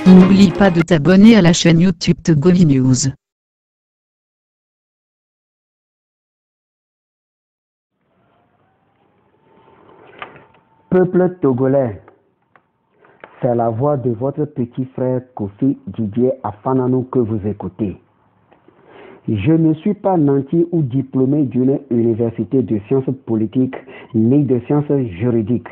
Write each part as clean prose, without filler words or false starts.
N'oublie pas de t'abonner à la chaîne YouTube Togovi News. Peuple togolais, c'est la voix de votre petit frère Kofi Didier Afananou que vous écoutez. Je ne suis pas nanti ou diplômé d'une université de sciences politiques ni de sciences juridiques.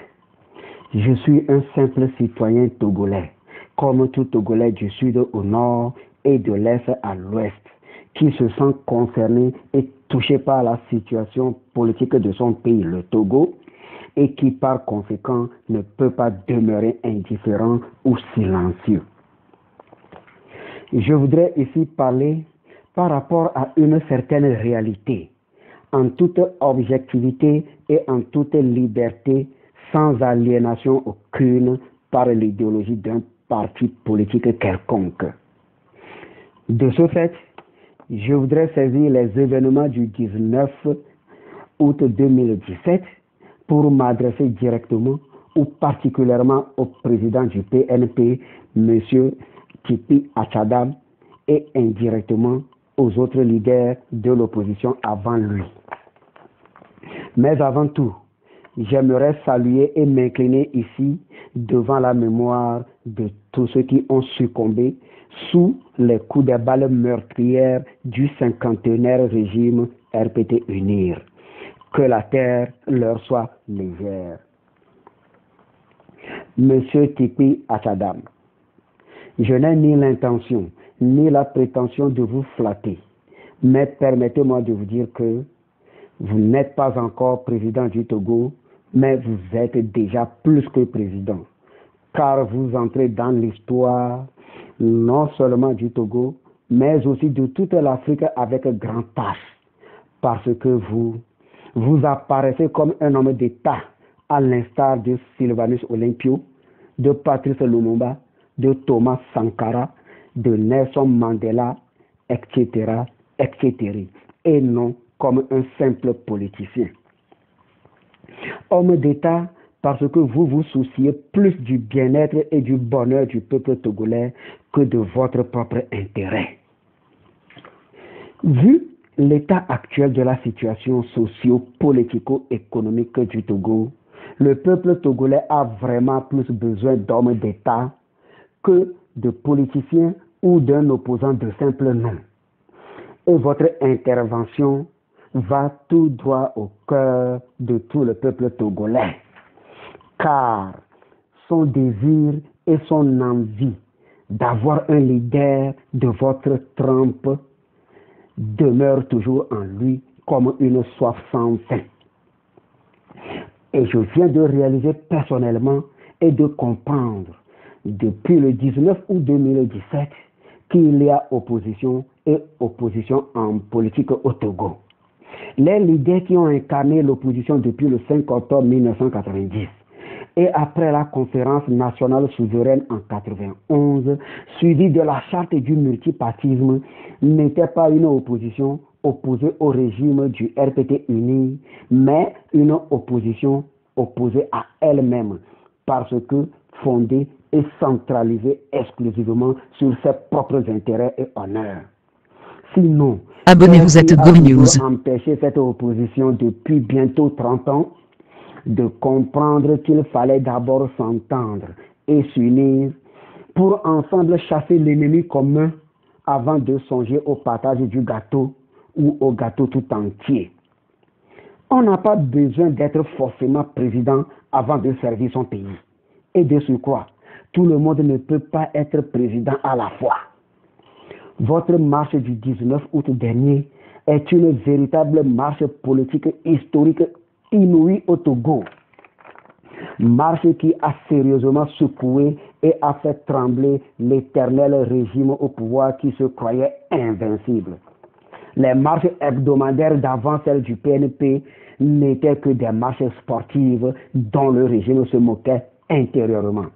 Je suis un simple citoyen togolais, comme tout Togolais du sud au nord et de l'est à l'ouest, qui se sent concerné et touché par la situation politique de son pays, le Togo, et qui par conséquent ne peut pas demeurer indifférent ou silencieux. Je voudrais ici parler par rapport à une certaine réalité, en toute objectivité et en toute liberté, sans aliénation aucune par l'idéologie d'un parti politique quelconque. De ce fait, je voudrais saisir les événements du 19 août 2017 pour m'adresser directement ou particulièrement au président du PNP, M. Tipi Achadam, et indirectement aux autres leaders de l'opposition avant lui. Mais avant tout, j'aimerais saluer et m'incliner ici devant la mémoire de tous ceux qui ont succombé sous les coups de balles meurtrières du cinquantenaire régime RPT UNIR. Que la terre leur soit légère. Monsieur Tipi Achadam, je n'ai ni l'intention ni la prétention de vous flatter, mais permettez-moi de vous dire que vous n'êtes pas encore président du Togo, mais vous êtes déjà plus que président, car vous entrez dans l'histoire non seulement du Togo, mais aussi de toute l'Afrique avec grand H, parce que vous apparaissez comme un homme d'État, à l'instar de Sylvanus Olympio, de Patrice Lumumba, de Thomas Sankara, de Nelson Mandela, etc., etc., et non comme un simple politicien. Homme d'État parce que vous vous souciez plus du bien-être et du bonheur du peuple togolais que de votre propre intérêt. Vu l'état actuel de la situation socio-politico-économique du Togo, le peuple togolais a vraiment plus besoin d'hommes d'État que de politiciens ou d'un opposant de simple nom. Et votre intervention va tout droit au cœur de tout le peuple togolais, car son désir et son envie d'avoir un leader de votre trempe demeure toujours en lui comme une soif sans fin. Et je viens de réaliser personnellement et de comprendre depuis le 19 août 2017 qu'il y a opposition et opposition en politique au Togo. Les leaders qui ont incarné l'opposition depuis le 5 octobre 1990 et après la conférence nationale souveraine en 1991, suivie de la charte du multipartisme, n'étaient pas une opposition opposée au régime du RPT uni, mais une opposition opposée à elle-même, parce que fondée et centralisée exclusivement sur ses propres intérêts et honneurs. Sinon, abonnez-vous à Togovi News. Empêcher cette opposition depuis bientôt 30 ans de comprendre qu'il fallait d'abord s'entendre et s'unir pour ensemble chasser l'ennemi commun avant de songer au partage du gâteau ou au gâteau tout entier. On n'a pas besoin d'être forcément président avant de servir son pays. Et de surcroît, tout le monde ne peut pas être président à la fois. Votre marche du 19 août dernier est une véritable marche politique historique inouïe au Togo. Marche qui a sérieusement secoué et a fait trembler l'éternel régime au pouvoir qui se croyait invincible. Les marches hebdomadaires d'avant celles du PNP n'étaient que des marches sportives dont le régime se moquait intérieurement.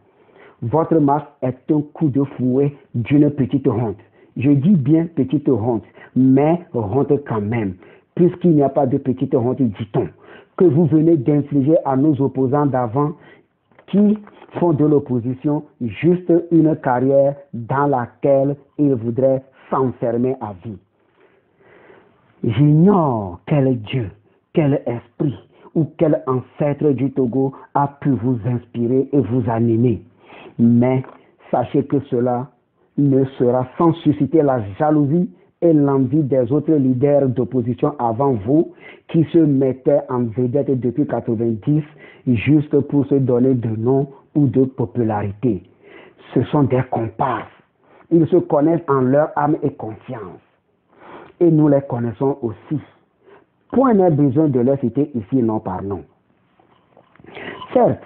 Votre marche est un coup de fouet d'une petite honte. Je dis bien petite honte, mais honte quand même, puisqu'il n'y a pas de petite honte, dit-on, que vous venez d'infliger à nos opposants d'avant qui font de l'opposition juste une carrière dans laquelle ils voudraient s'enfermer à vie. J'ignore quel Dieu, quel esprit ou quel ancêtre du Togo a pu vous inspirer et vous animer. Mais sachez que cela ne sera sans susciter la jalousie et l'envie des autres leaders d'opposition avant vous qui se mettaient en vedette depuis 1990 juste pour se donner de nom ou de popularité. Ce sont des comparses. Ils se connaissent en leur âme et conscience. Et nous les connaissons aussi. Point n'est besoin de les citer ici, non par nom. Certes,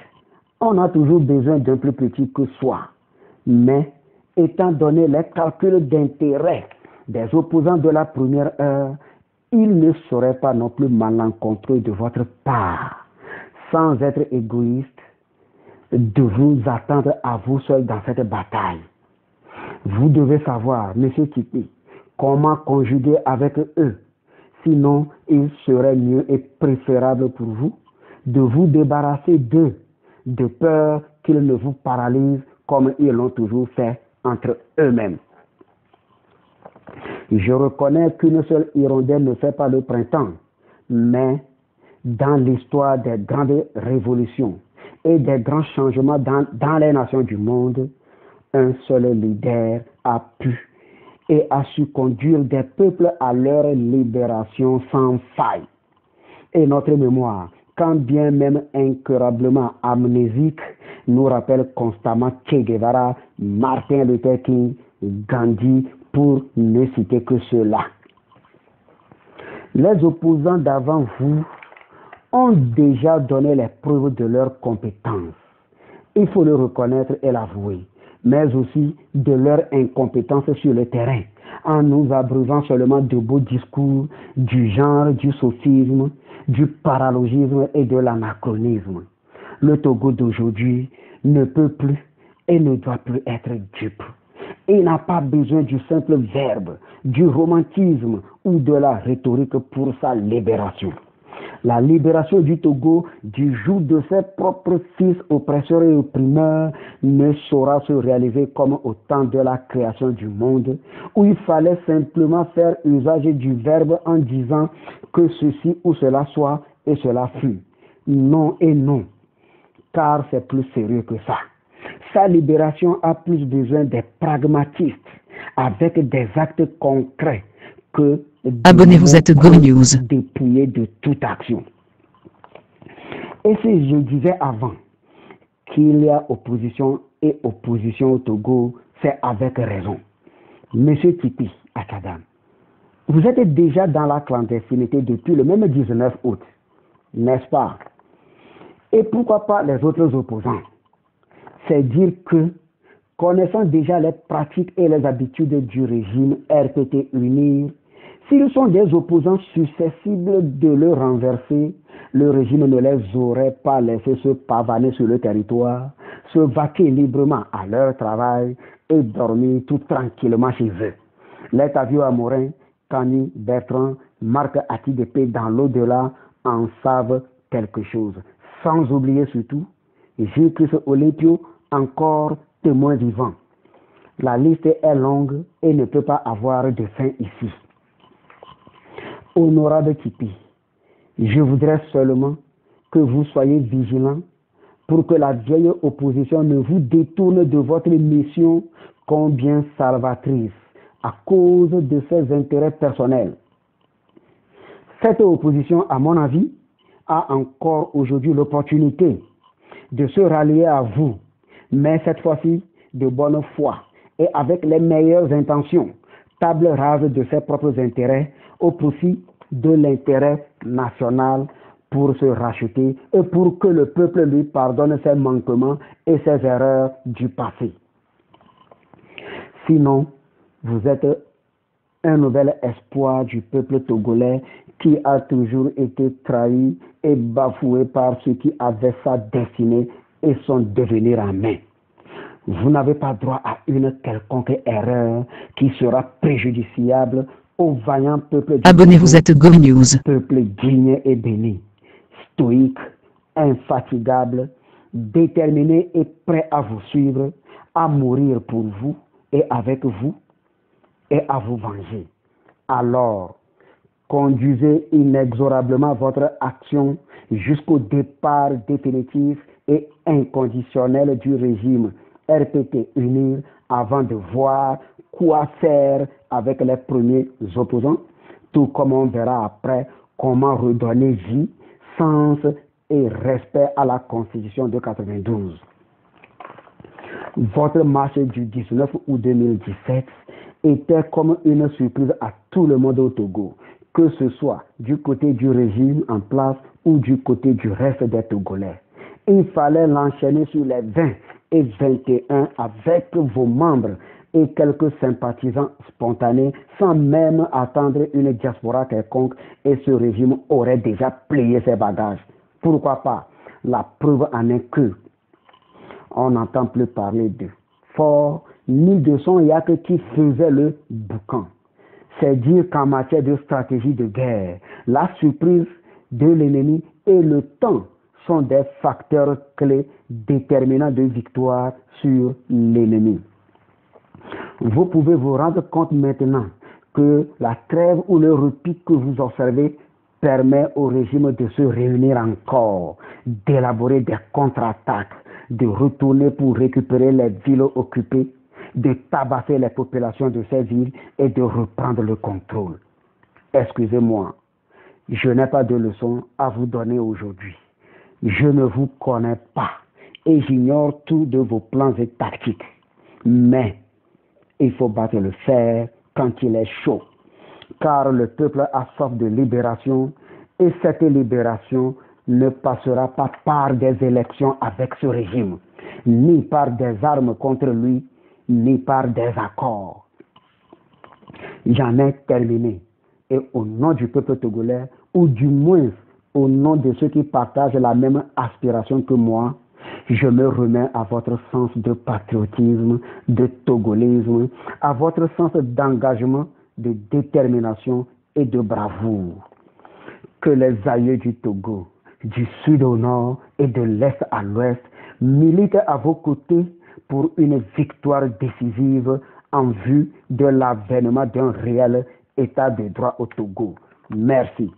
on a toujours besoin d'un plus petit que soi, mais étant donné les calculs d'intérêt des opposants de la première heure, il ne serait pas non plus malencontreux de votre part, sans être égoïste, de vous attendre à vous seul dans cette bataille. Vous devez savoir, monsieur Tipi, comment conjuguer avec eux. Sinon, il serait mieux et préférable pour vous de vous débarrasser d'eux, de peur qu'ils ne vous paralysent comme ils l'ont toujours fait entre eux-mêmes. Je reconnais qu'une seule hirondelle ne fait pas le printemps, mais dans l'histoire des grandes révolutions et des grands changements dans les nations du monde, un seul leader a pu et a su conduire des peuples à leur libération sans faille. Et notre mémoire, quand bien même incurablement amnésique, nous rappelle constamment Che Guevara, Martin Luther King, Gandhi, pour ne citer que ceux-là. Les opposants d'avant vous ont déjà donné les preuves de leur compétence. Il faut le reconnaître et l'avouer, mais aussi de leur incompétence sur le terrain, en nous abreuvant seulement de beaux discours du genre du sophisme, du paralogisme et de l'anachronisme. Le Togo d'aujourd'hui ne peut plus et ne doit plus être dupe. Il n'a pas besoin du simple verbe, du romantisme ou de la rhétorique pour sa libération. La libération du Togo du joug de ses propres fils oppresseurs et opprimeurs ne saura se réaliser comme au temps de la création du monde, où il fallait simplement faire usage du verbe en disant que ceci ou cela soit et cela fut. Non et non, car c'est plus sérieux que ça. Sa libération a plus besoin des pragmatistes, avec des actes concrets, que abonnez-vous à Togo News. Dépouillé de toute action. Et si je disais avant qu'il y a opposition et opposition au Togo, c'est avec raison. Monsieur Tipi Akadam, vous êtes déjà dans la clandestinité depuis le même 19 août, n'est-ce pas? Et pourquoi pas les autres opposants? C'est dire que, connaissant déjà les pratiques et les habitudes du régime RPT UNIR, s'ils sont des opposants susceptibles de le renverser, le régime ne les aurait pas laissés se pavaner sur le territoire, se vaquer librement à leur travail et dormir tout tranquillement chez eux. Les Tavio Amorin, Kani, Bertrand, Marc Atidépé dans l'au-delà en savent quelque chose. Sans oublier surtout J.Christ Olympio, encore témoin vivant. La liste est longue et ne peut pas avoir de fin ici. Honorable Tipi, je voudrais seulement que vous soyez vigilants pour que la vieille opposition ne vous détourne de votre mission combien salvatrice à cause de ses intérêts personnels. Cette opposition, à mon avis, a encore aujourd'hui l'opportunité de se rallier à vous, mais cette fois-ci de bonne foi et avec les meilleures intentions, table rase de ses propres intérêts au profit de l'intérêt national pour se racheter et pour que le peuple lui pardonne ses manquements et ses erreurs du passé. Sinon, vous êtes un nouvel espoir du peuple togolais qui a toujours été trahi et bafoué par ceux qui avaient sa destinée et son devenir en main. Vous n'avez pas droit à une quelconque erreur qui sera préjudiciable au vaillant peuple du Abonnez-vous à Togo News. Peuple digne et béni, stoïque, infatigable, déterminé et prêt à vous suivre, à mourir pour vous et avec vous, et à vous venger. Alors, conduisez inexorablement votre action jusqu'au départ définitif et inconditionnel du régime RPT unir avant de voir quoi faire avec les premiers opposants, tout comme on verra après comment redonner vie, sens et respect à la Constitution de 92. Votre marche du 19 août 2017 était comme une surprise à tout le monde au Togo, que ce soit du côté du régime en place ou du côté du reste des Togolais. Il fallait l'enchaîner sur les 20 et 21 avec vos membres et quelques sympathisants spontanés sans même attendre une diaspora quelconque et ce régime aurait déjà plié ses bagages. Pourquoi pas? La preuve en est que on n'entend plus parler d'eux. Fort, ni de son yak qui faisait le boucan. C'est dire qu'en matière de stratégie de guerre, la surprise de l'ennemi et le temps sont des facteurs clés déterminants de victoire sur l'ennemi. Vous pouvez vous rendre compte maintenant que la trêve ou le repli que vous observez permet au régime de se réunir encore, d'élaborer des contre-attaques, de retourner pour récupérer les villes occupées, de tabasser les populations de ces villes et de reprendre le contrôle. Excusez-moi, je n'ai pas de leçon à vous donner aujourd'hui. Je ne vous connais pas et j'ignore tout de vos plans et tactiques. Mais il faut battre le fer quand il est chaud, car le peuple a soif de libération et cette libération ne passera pas par des élections avec ce régime, ni par des armes contre lui, ni par des accords. J'en ai terminé. Et au nom du peuple togolais, ou du moins au nom de ceux qui partagent la même aspiration que moi, je me remets à votre sens de patriotisme, de togolisme, à votre sens d'engagement, de détermination et de bravoure. Que les aïeux du Togo, du sud au nord et de l'est à l'ouest, militent à vos côtés pour une victoire décisive en vue de l'avènement d'un réel état de droit au Togo. Merci.